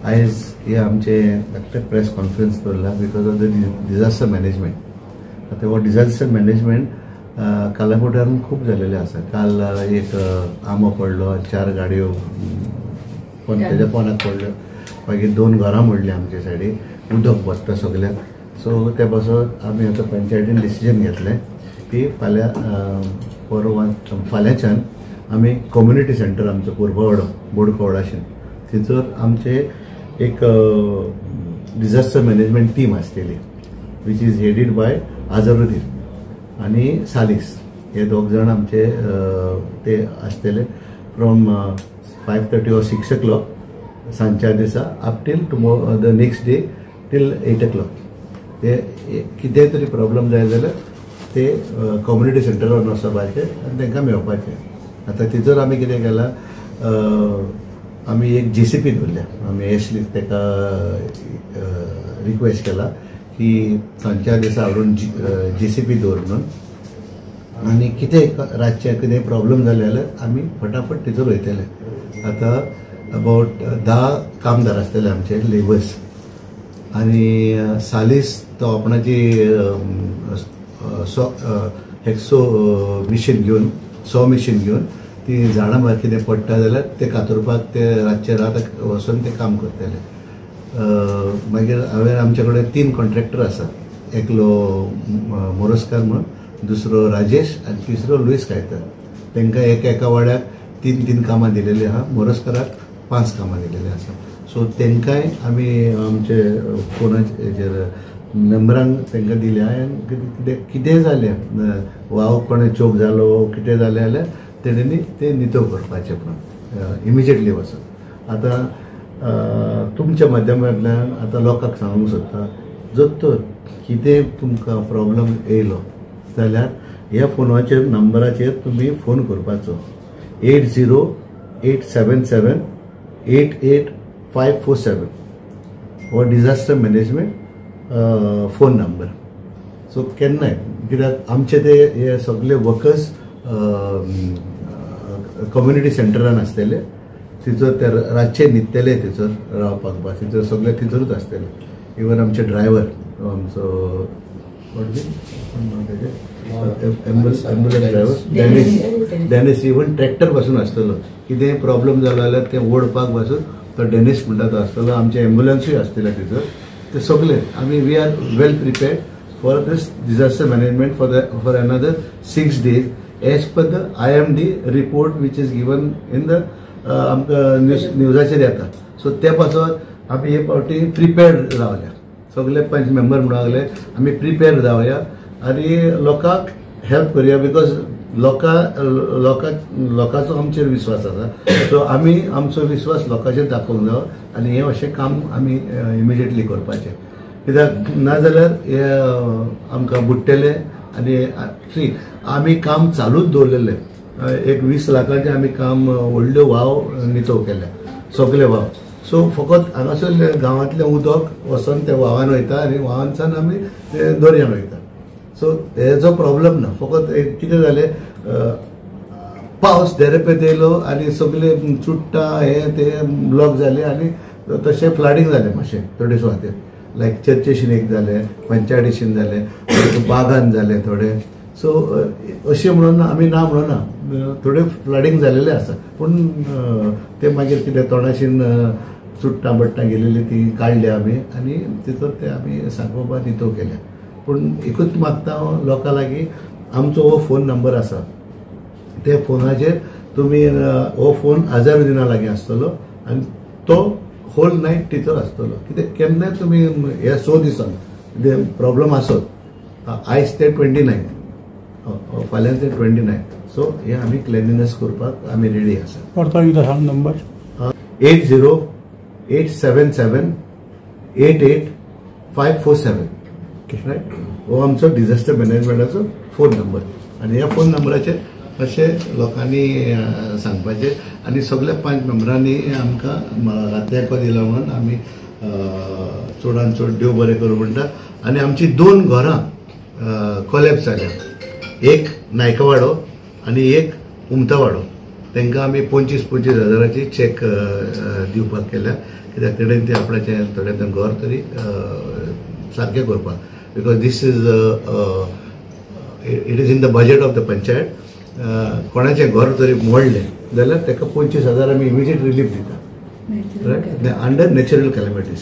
आयज हे आमचे धाकटे प्रेस कॉन्फरन्स दवरला because of the disaster management. आता हो डिझास्टर मॅनेजमेंट कालाकोटान खूप झालेले आसा. काल एक आंबो पडलो, 4 गाडयो त्याच्या पोनाक पडल्यो, मागीर 2 घरां मोडली आमचे सायडीक, उदक भरता सगळ्याक. सो त्या पासून आमी आतां पंचायतीन डिसिजन घेतलें की फाल्यांच्यान आमी कम्युनिटी सेंटर आमचो पुर्बवाडो बोडकोवडाशें थंयसर आमचे एक डिझास्टर मॅनेजमेंट टीम आसतली वीच इज हेडीड बाय अझरुद्दीन आनी सालीस. हे 2 जाण आमचे ते आसतले फ्रॉम 5:30 or 6 o'clock सांजच्या दिसा up till tomorrow the next day till 8 o'clock. ते कितेंय तरी प्रॉब्लम जाय जाल्यार ते कम्युनिटी सेंटरार वचपाचे आनी तांकां मेळपाचें. आतां थंयसर आमी कितें केलां, आमी एक JCP दवरल्या. आमी एशली ताका रिक्वेस्ट केला की सांजच्या दिसा हाडून JCP दवर म्हणून, आनी कितें रातचें कितें प्रॉब्लम जाले जाल्यार आमी फटाफट थंयसर वयतले. आतां अबावट 10 कामदार आसतले आमचे लेबर्स, आनी सालीस तो आपणाची हेक्सो मिशीन घेवन मिशीन घेवन ती झाडां भायर कितें पडटा जाल्यार ते कातरपाक ते रातचे रात वचून ते काम करतले. मागीर हांवें आमचे कडेन 3 कॉन्ट्रॅक्टर आसा. एकलो मोरजकार म्हणून, दुसरो राजेश आनी तिसरो लुईस कायतर. तांकां एका वाड्याक 3 कामां दिलेली आहा. मोरजकाराक 5 कामां दिलेली आसा. सो तांकांय आमी आमचे फोनाचेर मेंबरांक तांकां दिल्या. आनी कितें जालें, वाव कोणें चोक जालो कितें जालें जाल्यार तेणेंनी ते नितळ करपाचें पण इमिजिएटली वचून. आतां तुमच्या माध्यमांतल्यान आतां लोकांक सांगूंक सोदता, जर तर कितें तुमकां प्रॉब्लम येयलो जाल्यार ह्या फोनाचेर नंबराचेर तुमी फोन करपाचो. 80-877-88-547 हो disaster management phone number. So केन्नाय कित्याक आमचे ते हे सगळे वर्कर्स कम्युनिटी सेंटरान आसतले. थंयसर ते रातचे न्हिदतले, थंयसर रावपाक थंयसर सगळे थंयसरूच आसतले. इवन आमचे ड्रायव्हर, आमचो एम्बुलन्स ड्रायव्हर डॅनिस, इवन ट्रॅक्टर पासून आसतलो. कितेंय प्रॉब्लम जालो जाल्यार ते ओडपाक पासून तो डॅनिस म्हणटा तो आसतलो. आमचे एम्बुलन्सूय आसतले थंयसर. ते सगळे आमी we are well prepared for this disaster management for another 6 days as per the IMD report which is given in the आमकां न्यूजाचेर येता. सो त्या पासून आमी हे फावटी प्रिपेर्ड रावल्या. सगळे पंच मेंबर म्हणून लागले आमी प्रिपेर्ड रावया आनी लोकांक हेल्प करया. बिकॉज लोकांचो आमचेर विश्वास आसा. सो आमी आमचो विश्वास लोकांचेर दाखोवंक जाय आनी हे अशें काम आमी इमिजिएटली करपाचें. कित्याक नाजाल्यार हे आमकां बुडटले. आनी आमी काम चालूच दवरलेलें. एक 20 लाखाचें आमी काम व्हडल्यो व्हांव नितळ केल्या, सगळे व्हांव. सो फकत हांगासरले गांवांतलें उदक वचून ते व्हांवान वयता आनी व्हांवांच्यान आमी ते दर्यान वयता. सो हेजो प्रॉब्लम ना. फकत कितें जालें, पावस देरेपेत येयलो आनी सगळे चुट्टां हे ते ब्लॉक जाले आनी तशें फ्लडिंग जालें मातशें थोडे सुवातेर. लायक चर्चेशीन एक जालें, पंचायतीशीन जालें, बागान जालें थोडे. सो अशें म्हणून आमी ना म्हणना, थोडे फ्लडिंग जालेले आसा. पूण ते मागीर कितें तोंडाशीन चुट्टां बट्टां गेलेली ती काडली आमी आनी तितूर ते आमी सांगोवपा नितळ केल्या. पूण एकूच मागता हांव लोकां लागीं, आमचो हो फोन नंबर आसा. ते फोनाचेर तुमी हो फोन अझरुद्दीना लागीं आसतलो आनी तो होल नायट टिचर आसतलो. कित्याक केन्नाय तुमी ह्या 100 दिसान प्रॉब्लम आसत. आयज ते 29, फाल्यां ते 29. सो हे आमी क्लिनिनेस करपाक आमी रेडी आसा. परतो एकदां सांग नंबर. 80-877-88-547 रायट. हो आमचो डिझास्टर मॅनेजमेंटाचो फोन नंबर. आनी ह्या फोन नंबराचेर अशें लोकांनी सांगपाचें. आनी सगळ्या 5 मेंबरांनी आमकां रातयाको दिलो म्हणून आमी चडांत चड देव बरें करूं म्हणटा. आनी आमची 2 घरां कोलॅप्स जाल्या. एक नायकवाडो आनी एक उमतावाडो. तांकां आमी 25,000 चॅक दिवपाक केल्या कित्याक तेडेन ते आपणाचें थोडें घर तरी सारकें करपाक because this is it is in the budget of the panchayat कोणाचें घर तरी मोडलें जाल्यार ताका 25,000 आमी इमिजिएट रिलीफ दिता रायट अंडर नॅचरल कॅलॅमिटीज.